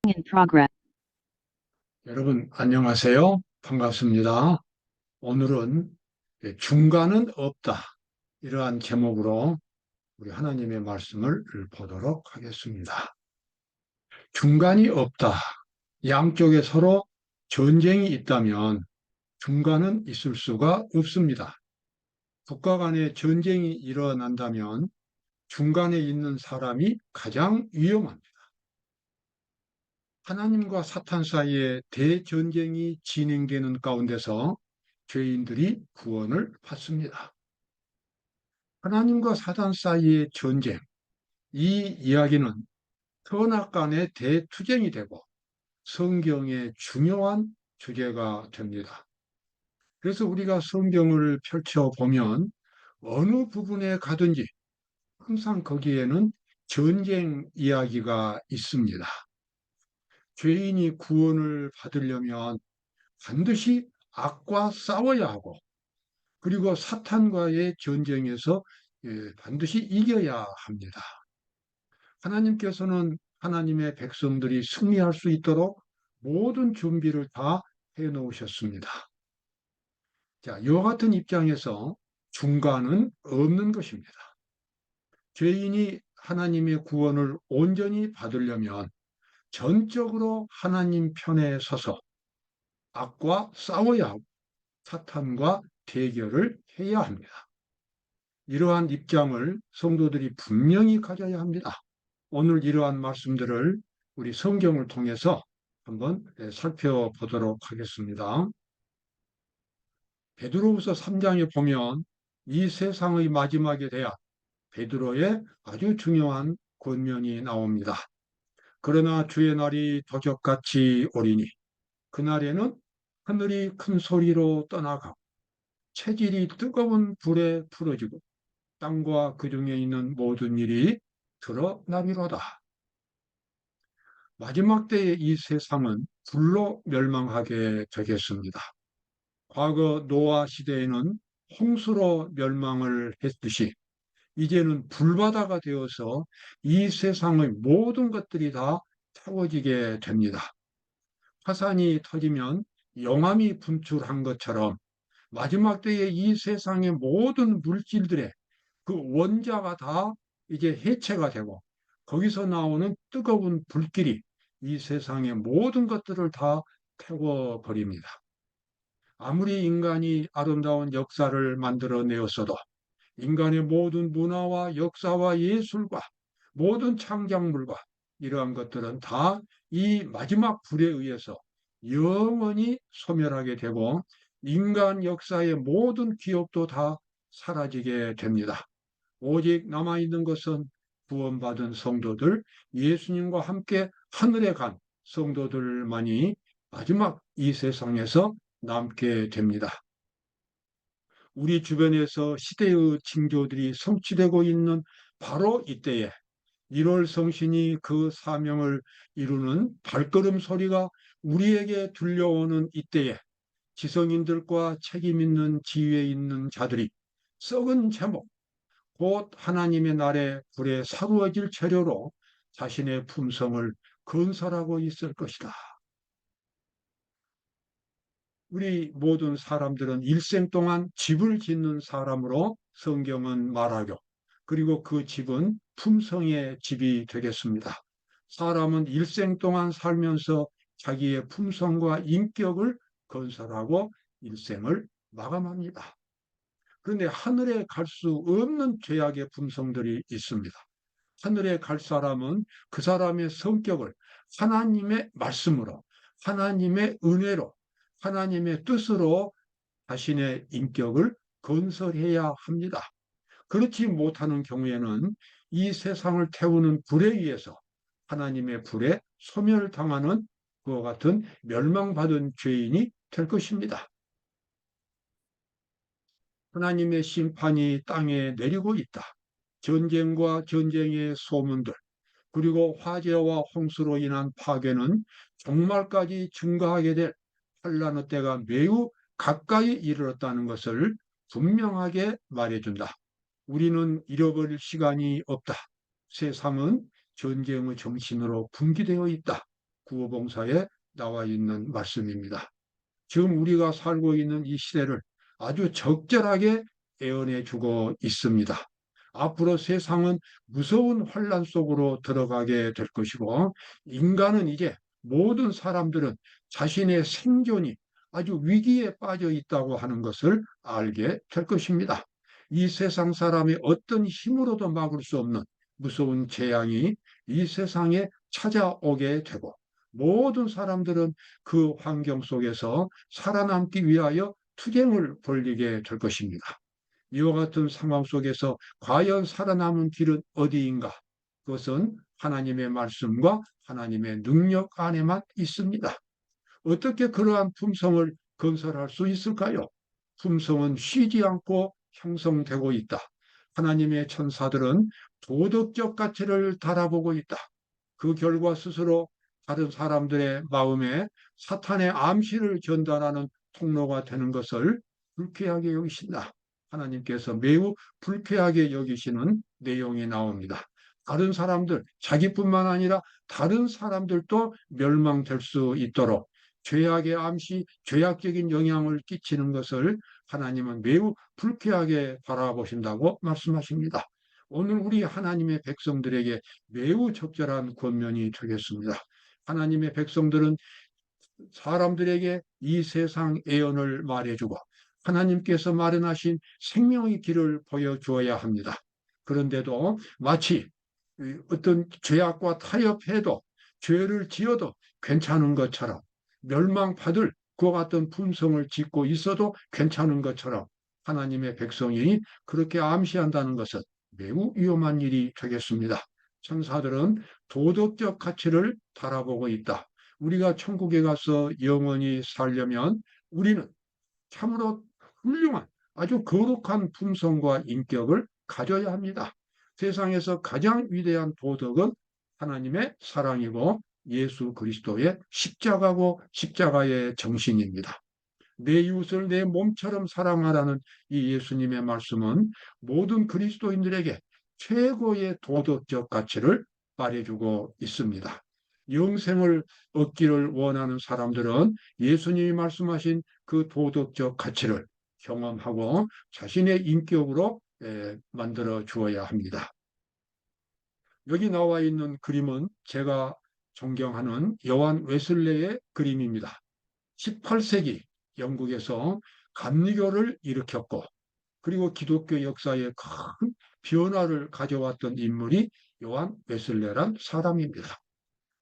in progress. 여러분, 안녕하세요. 반갑습니다. 오늘은 중간은 없다. 이러한 제목으로 우리 하나님의 말씀을 보도록 하겠습니다. 중간이 없다. 양쪽에 서로 전쟁이 있다면 중간은 있을 수가 없습니다. 국가 간에 전쟁이 일어난다면 중간에 있는 사람이 가장 위험합니다. 하나님과 사탄 사이에 대전쟁이 진행되는 가운데서 죄인들이 구원을 받습니다. 하나님과 사탄 사이의 전쟁, 이 이야기는 선악간의 대투쟁이 되고 성경의 중요한 주제가 됩니다. 그래서 우리가 성경을 펼쳐보면 어느 부분에 가든지 항상 거기에는 전쟁 이야기가 있습니다. 죄인이 구원을 받으려면 반드시 악과 싸워야 하고, 그리고 사탄과의 전쟁에서 반드시 이겨야 합니다. 하나님께서는 하나님의 백성들이 승리할 수 있도록 모든 준비를 다 해놓으셨습니다. 자, 이와 같은 입장에서 중간은 없는 것입니다. 죄인이 하나님의 구원을 온전히 받으려면 전적으로 하나님 편에 서서 악과 싸워야 하고 사탄과 대결을 해야 합니다. 이러한 입장을 성도들이 분명히 가져야 합니다. 오늘 이러한 말씀들을 우리 성경을 통해서 한번 살펴보도록 하겠습니다. 베드로후서 3장에 보면 이 세상의 마지막에 대한 베드로의 아주 중요한 권면이 나옵니다. 그러나 주의 날이 도적같이 오리니 그날에는 하늘이 큰 소리로 떠나가고 체질이 뜨거운 불에 풀어지고 땅과 그 중에 있는 모든 일이 드러나리로다. 마지막 때의 이 세상은 불로 멸망하게 되겠습니다. 과거 노아 시대에는 홍수로 멸망을 했듯이 이제는 불바다가 되어서 이 세상의 모든 것들이 다 태워지게 됩니다. 화산이 터지면 용암이 분출한 것처럼 마지막 때의 이 세상의 모든 물질들의 그 원자가 다 이제 해체가 되고 거기서 나오는 뜨거운 불길이 이 세상의 모든 것들을 다 태워버립니다. 아무리 인간이 아름다운 역사를 만들어내었어도 인간의 모든 문화와 역사와 예술과 모든 창작물과 이러한 것들은 다 이 마지막 불에 의해서 영원히 소멸하게 되고 인간 역사의 모든 기억도 다 사라지게 됩니다. 오직 남아있는 것은 구원받은 성도들, 예수님과 함께 하늘에 간 성도들만이 마지막 이 세상에서 남게 됩니다. 우리 주변에서 시대의 징조들이 성취되고 있는 바로 이때에 1월 성신이 그 사명을 이루는 발걸음 소리가 우리에게 들려오는 이때에 지성인들과 책임 있는 지위에 있는 자들이 썩은 제목, 곧 하나님의 날에 불에 사루어질 재료로 자신의 품성을 건설하고 있을 것이다. 우리 모든 사람들은 일생 동안 집을 짓는 사람으로 성경은 말하고, 그리고 그 집은 품성의 집이 되겠습니다. 사람은 일생 동안 살면서 자기의 품성과 인격을 건설하고 일생을 마감합니다. 그런데 하늘에 갈 수 없는 죄악의 품성들이 있습니다. 하늘에 갈 사람은 그 사람의 성격을 하나님의 말씀으로, 하나님의 은혜로, 하나님의 뜻으로 자신의 인격을 건설해야 합니다. 그렇지 못하는 경우에는 이 세상을 태우는 불에 의해서 하나님의 불에 소멸당하는 그와 같은 멸망받은 죄인이 될 것입니다. 하나님의 심판이 땅에 내리고 있다. 전쟁과 전쟁의 소문들, 그리고 화재와 홍수로 인한 파괴는 종말까지 증가하게 될 환란의 때가 매우 가까이 이르렀다는 것을 분명하게 말해준다. 우리는 잃어버릴 시간이 없다. 세상은 전쟁의 정신으로 분기되어 있다. 구호봉사에 나와 있는 말씀입니다. 지금 우리가 살고 있는 이 시대를 아주 적절하게 예언해 주고 있습니다. 앞으로 세상은 무서운 혼란 속으로 들어가게 될 것이고, 인간은 이제 모든 사람들은 자신의 생존이 아주 위기에 빠져 있다고 하는 것을 알게 될 것입니다. 이 세상 사람이 어떤 힘으로도 막을 수 없는 무서운 재앙이 이 세상에 찾아오게 되고, 모든 사람들은 그 환경 속에서 살아남기 위하여 투쟁을 벌이게 될 것입니다. 이와 같은 상황 속에서 과연 살아남은 길은 어디인가? 그것은 하나님의 말씀과 하나님의 능력 안에만 있습니다. 어떻게 그러한 품성을 건설할 수 있을까요? 품성은 쉬지 않고 형성되고 있다. 하나님의 천사들은 도덕적 가치를 달아보고 있다. 그 결과 스스로 다른 사람들의 마음에 사탄의 암시를 전달하는 통로가 되는 것을 불쾌하게 여기신다. 하나님께서 매우 불쾌하게 여기시는 내용이 나옵니다. 다른 사람들, 자기뿐만 아니라 다른 사람들도 멸망될 수 있도록 죄악의 암시, 죄악적인 영향을 끼치는 것을 하나님은 매우 불쾌하게 바라보신다고 말씀하십니다. 오늘 우리 하나님의 백성들에게 매우 적절한 권면이 되겠습니다. 하나님의 백성들은 사람들에게 이 세상 애언을 말해주고 하나님께서 마련하신 생명의 길을 보여주어야 합니다. 그런데도 마치 어떤 죄악과 타협해도 죄를 지어도 괜찮은 것처럼 멸망받을 그와 같은 품성을 짓고 있어도 괜찮은 것처럼 하나님의 백성이 그렇게 암시한다는 것은 매우 위험한 일이 되겠습니다. 천사들은 도덕적 가치를 바라보고 있다. 우리가 천국에 가서 영원히 살려면 우리는 참으로 훌륭한 아주 거룩한 품성과 인격을 가져야 합니다. 세상에서 가장 위대한 도덕은 하나님의 사랑이고 예수 그리스도의 십자가고 십자가의 정신입니다. 내 이웃을 내 몸처럼 사랑하라는 이 예수님의 말씀은 모든 그리스도인들에게 최고의 도덕적 가치를 말해주고 있습니다. 영생을 얻기를 원하는 사람들은 예수님이 말씀하신 그 도덕적 가치를 경험하고 자신의 인격으로 만들어 주어야 합니다. 여기 나와 있는 그림은 제가 존경하는 요한 웨슬레의 그림입니다. 18세기 영국에서 감리교를 일으켰고 그리고 기독교 역사에 큰 변화를 가져왔던 인물이 요한 웨슬레란 사람입니다.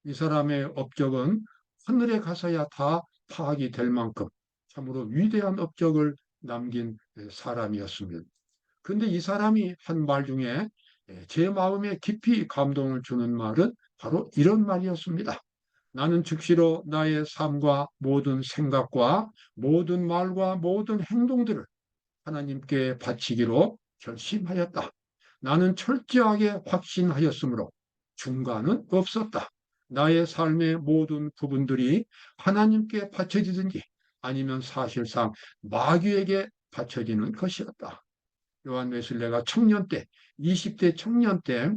이 사람의 업적은 하늘에 가서야 다 파악이 될 만큼 참으로 위대한 업적을 남긴 사람이었습니다. 그런데 이 사람이 한 말 중에 제 마음에 깊이 감동을 주는 말은 바로 이런 말이었습니다. 나는 즉시로 나의 삶과 모든 생각과 모든 말과 모든 행동들을 하나님께 바치기로 결심하였다. 나는 철저하게 확신하였으므로 중간은 없었다. 나의 삶의 모든 부분들이 하나님께 바쳐지든지 아니면 사실상 마귀에게 바쳐지는 것이었다. 요한 웨슬레가 청년 때, 20대 청년 때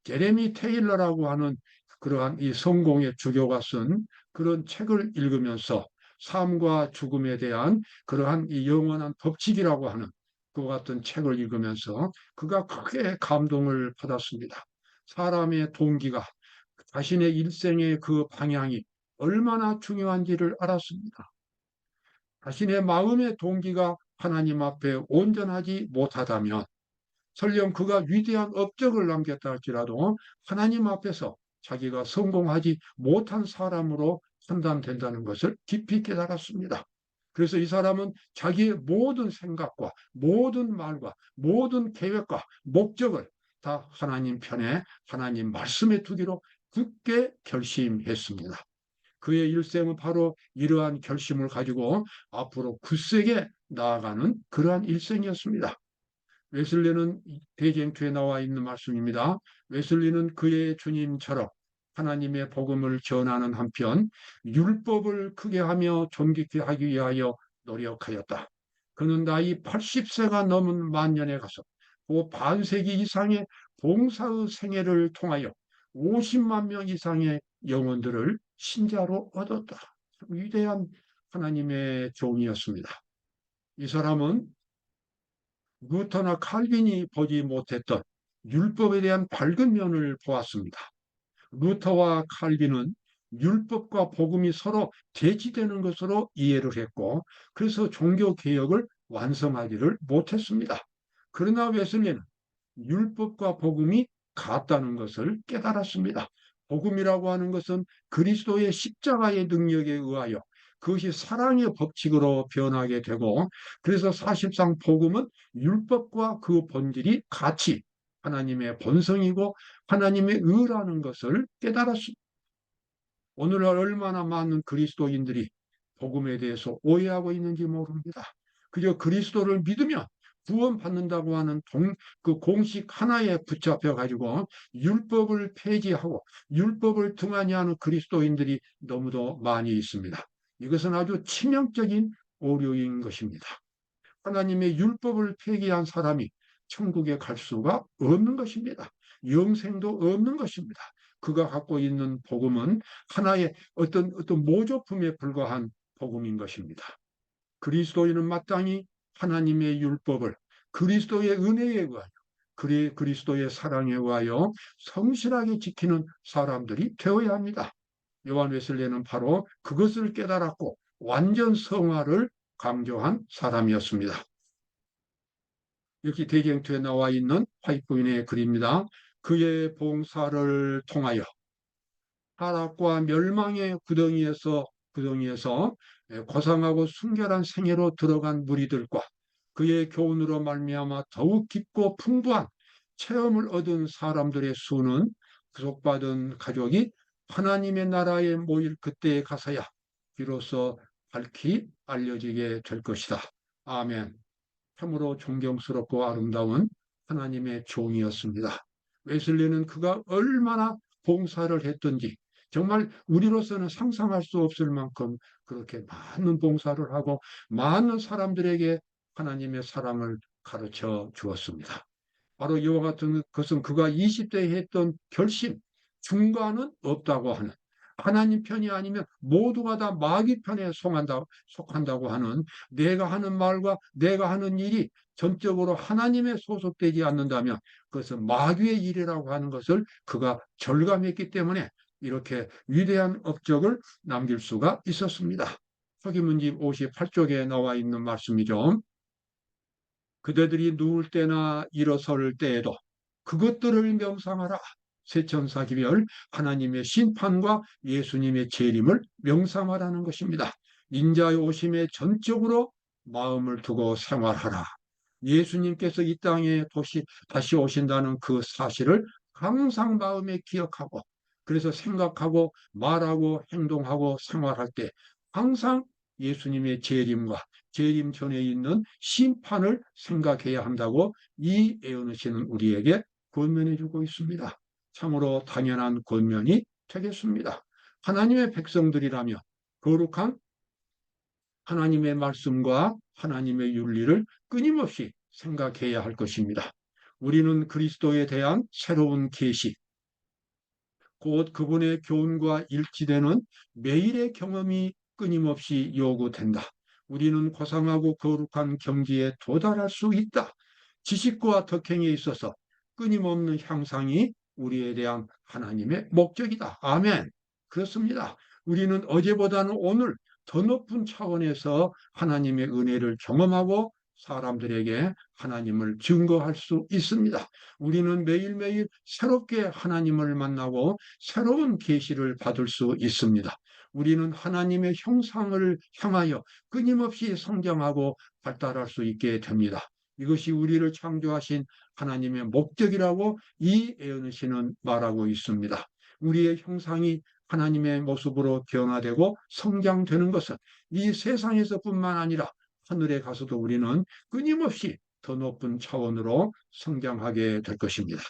제레미 테일러라고 하는 그러한 이 성공의 주교가 쓴 그런 책을 읽으면서 삶과 죽음에 대한 그러한 이 영원한 법칙이라고 하는 그 같은 책을 읽으면서 그가 크게 감동을 받았습니다. 사람의 동기가 자신의 일생의 그 방향이 얼마나 중요한지를 알았습니다. 자신의 마음의 동기가 하나님 앞에 온전하지 못하다면 설령 그가 위대한 업적을 남겼다 할지라도 하나님 앞에서 자기가 성공하지 못한 사람으로 판단된다는 것을 깊이 깨달았습니다. 그래서 이 사람은 자기의 모든 생각과 모든 말과 모든 계획과 목적을 다 하나님 편에 하나님 말씀에 두기로 굳게 결심했습니다. 그의 일생은 바로 이러한 결심을 가지고 앞으로 굳세게 나아가는 그러한 일생이었습니다. 웨슬리는 대쟁투에 나와 있는 말씀입니다. 웨슬리는 그의 주님처럼 하나님의 복음을 전하는 한편 율법을 크게 하며 존귀케 하기 위하여 노력하였다. 그는 나이 80세가 넘은 만년에 가서 그 반세기 이상의 봉사의 생애를 통하여 50만 명 이상의 영혼들을 신자로 얻었다. 위대한 하나님의 종이었습니다. 이 사람은 루터나 칼빈이 보지 못했던 율법에 대한 밝은 면을 보았습니다. 루터와 칼빈은 율법과 복음이 서로 대치되는 것으로 이해를 했고, 그래서 종교 개혁을 완성하지를 못했습니다. 그러나 웨슬리는 율법과 복음이 같다는 것을 깨달았습니다. 복음이라고 하는 것은 그리스도의 십자가의 능력에 의하여 그것이 사랑의 법칙으로 변하게 되고, 그래서 사실상 복음은 율법과 그 본질이 같이 하나님의 본성이고 하나님의 의라는 것을 깨달았습니다. 오늘날 얼마나 많은 그리스도인들이 복음에 대해서 오해하고 있는지 모릅니다. 그저 그리스도를 믿으면 구원받는다고 하는 그 공식 하나에 붙잡혀 가지고 율법을 폐지하고 율법을 등한히 하는 그리스도인들이 너무도 많이 있습니다. 이것은 아주 치명적인 오류인 것입니다. 하나님의 율법을 폐기한 사람이 천국에 갈 수가 없는 것입니다. 영생도 없는 것입니다. 그가 갖고 있는 복음은 하나의 어떤 모조품에 불과한 복음인 것입니다. 그리스도인은 마땅히 하나님의 율법을 그리스도의 은혜에 의하여 그리스도의 사랑에 의하여 성실하게 지키는 사람들이 되어야 합니다. 요한 웨슬리는 바로 그것을 깨달았고 완전 성화를 강조한 사람이었습니다. 여기 대경투에 나와 있는 화이트인의 글입니다. 그의 봉사를 통하여 타락과 멸망의 구덩이에서 고상하고 순결한 생애로 들어간 무리들과 그의 교훈으로 말미암아 더욱 깊고 풍부한 체험을 얻은 사람들의 수는 구속받은 가족이 하나님의 나라에 모일 그때에 가서야 비로소 밝히 알려지게 될 것이다. 아멘. 참으로 존경스럽고 아름다운 하나님의 종이었습니다. 웨슬리는 그가 얼마나 봉사를 했던지 정말 우리로서는 상상할 수 없을 만큼 그렇게 많은 봉사를 하고 많은 사람들에게 하나님의 사랑을 가르쳐 주었습니다. 바로 이와 같은 것은 그가 20대에 했던 결심, 중간은 없다고 하는, 하나님 편이 아니면 모두가 다 마귀 편에 속한다고 하는, 내가 하는 말과 내가 하는 일이 전적으로 하나님에 소속되지 않는다면 그것은 마귀의 일이라고 하는 것을 그가 절감했기 때문에 이렇게 위대한 업적을 남길 수가 있었습니다. 서기문집 58쪽에 나와 있는 말씀이죠. 그대들이 누울 때나 일어설 때에도 그것들을 명상하라. 세천사기별 하나님의 심판과 예수님의 재림을 명상하라는 것입니다. 인자의 오심에 전적으로 마음을 두고 생활하라. 예수님께서 이 땅에 다시 오신다는 그 사실을 항상 마음에 기억하고, 그래서 생각하고 말하고 행동하고 생활할 때 항상 예수님의 재림과 재림 전에 있는 심판을 생각해야 한다고 이 애언하시는 우리에게 권면해 주고 있습니다. 참으로 당연한 권면이 되겠습니다. 하나님의 백성들이라면 거룩한 하나님의 말씀과 하나님의 윤리를 끊임없이 생각해야 할 것입니다. 우리는 그리스도에 대한 새로운 계시, 곧 그분의 교훈과 일치되는 매일의 경험이 끊임없이 요구된다. 우리는 고상하고 거룩한 경지에 도달할 수 있다. 지식과 덕행에 있어서 끊임없는 향상이 우리에 대한 하나님의 목적이다. 아멘. 그렇습니다. 우리는 어제보다는 오늘 더 높은 차원에서 하나님의 은혜를 경험하고 사람들에게 하나님을 증거할 수 있습니다. 우리는 매일매일 새롭게 하나님을 만나고 새로운 계시를 받을 수 있습니다. 우리는 하나님의 형상을 향하여 끊임없이 성장하고 발달할 수 있게 됩니다. 이것이 우리를 창조하신 하나님의 목적이라고 이 애언시는 말하고 있습니다. 우리의 형상이 하나님의 모습으로 변화되고 성장되는 것은 이 세상에서뿐만 아니라 하늘에 가서도 우리는 끊임없이 더 높은 차원으로 성장하게 될 것입니다.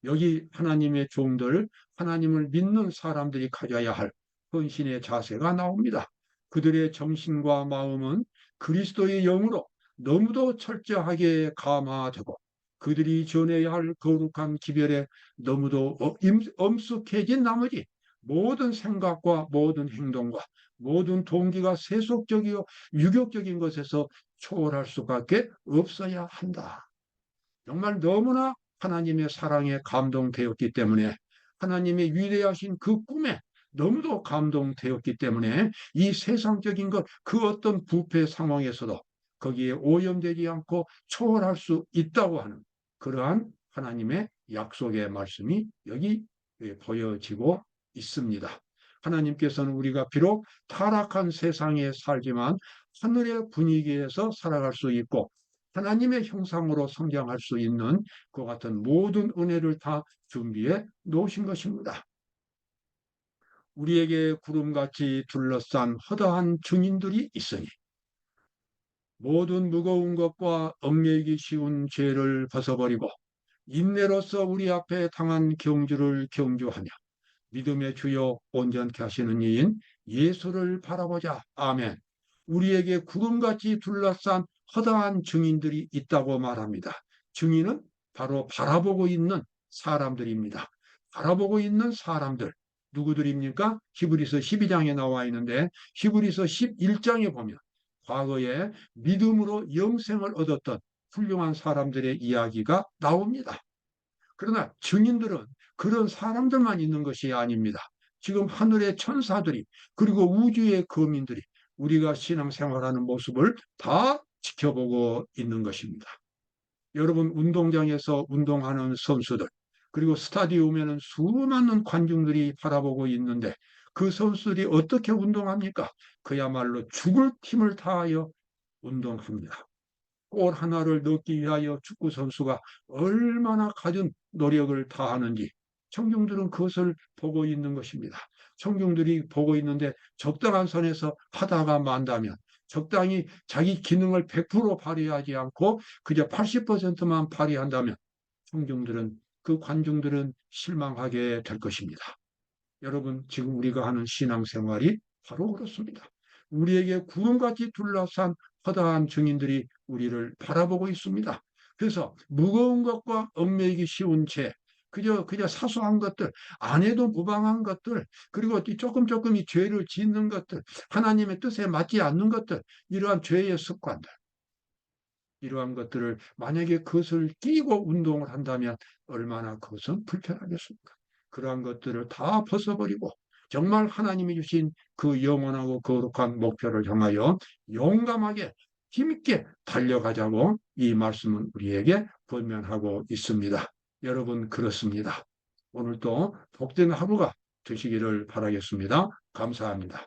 여기 하나님의 종들, 하나님을 믿는 사람들이 가져야 할 헌신의 자세가 나옵니다. 그들의 정신과 마음은 그리스도의 영으로 너무도 철저하게 감화되고 그들이 전해야 할 거룩한 기별에 너무도 엄숙해진 나머지 모든 생각과 모든 행동과 모든 동기가 세속적이요 유격적인 것에서 초월할 수밖에 없어야 한다. 정말 너무나 하나님의 사랑에 감동되었기 때문에 하나님의 위대하신 그 꿈에 너무도 감동되었기 때문에 이 세상적인 것, 그 어떤 부패 상황에서도 거기에 오염되지 않고 초월할 수 있다고 하는 그러한 하나님의 약속의 말씀이 여기 보여지고 있습니다. 하나님께서는 우리가 비록 타락한 세상에 살지만 하늘의 분위기에서 살아갈 수 있고 하나님의 형상으로 성장할 수 있는 그 같은 모든 은혜를 다 준비해 놓으신 것입니다. 우리에게 구름같이 둘러싼 허다한 증인들이 있으니 모든 무거운 것과 얽매이기 쉬운 죄를 벗어버리고 인내로서 우리 앞에 당한 경주를 경주하며 믿음의 주요 온전케 하시는 이인 예수를 바라보자. 아멘. 우리에게 구름같이 둘러싼 허다한 증인들이 있다고 말합니다. 증인은 바로 바라보고 있는 사람들입니다. 바라보고 있는 사람들. 누구들입니까? 히브리서 12장에 나와 있는데 히브리서 11장에 보면 과거에 믿음으로 영생을 얻었던 훌륭한 사람들의 이야기가 나옵니다. 그러나 증인들은 그런 사람들만 있는 것이 아닙니다. 지금 하늘의 천사들이 그리고 우주의 거민들이 우리가 신앙생활하는 모습을 다 지켜보고 있는 것입니다. 여러분 운동장에서 운동하는 선수들 그리고 스타디움에는 수많은 관중들이 바라보고 있는데 그 선수들이 어떻게 운동합니까? 그야말로 죽을 힘을 다하여 운동합니다. 골 하나를 넣기 위하여 축구 선수가 얼마나 갖은 노력을 다하는지 청중들은 그것을 보고 있는 것입니다. 청중들이 보고 있는데 적당한 선에서 하다가 만다면 적당히 자기 기능을 100% 발휘하지 않고 그저 80%만 발휘한다면 청중들은 그 관중들은 실망하게 될 것입니다. 여러분 지금 우리가 하는 신앙생활이 바로 그렇습니다. 우리에게 구름같이 둘러싼 허다한 증인들이 우리를 바라보고 있습니다. 그래서 무거운 것과 얽매이기 쉬운 죄, 그저 사소한 것들, 안 해도 무방한 것들, 그리고 조금 이 죄를 짓는 것들, 하나님의 뜻에 맞지 않는 것들, 이러한 죄의 습관들, 이러한 것들을 만약에 그것을 끼고 운동을 한다면 얼마나 그것은 불편하겠습니까? 그러한 것들을 다 벗어버리고 정말 하나님이 주신 그 영원하고 거룩한 목표를 향하여 용감하게 힘있게 달려가자고 이 말씀은 우리에게 권면하고 있습니다. 여러분 그렇습니다. 오늘도 복된 하루가 되시기를 바라겠습니다. 감사합니다.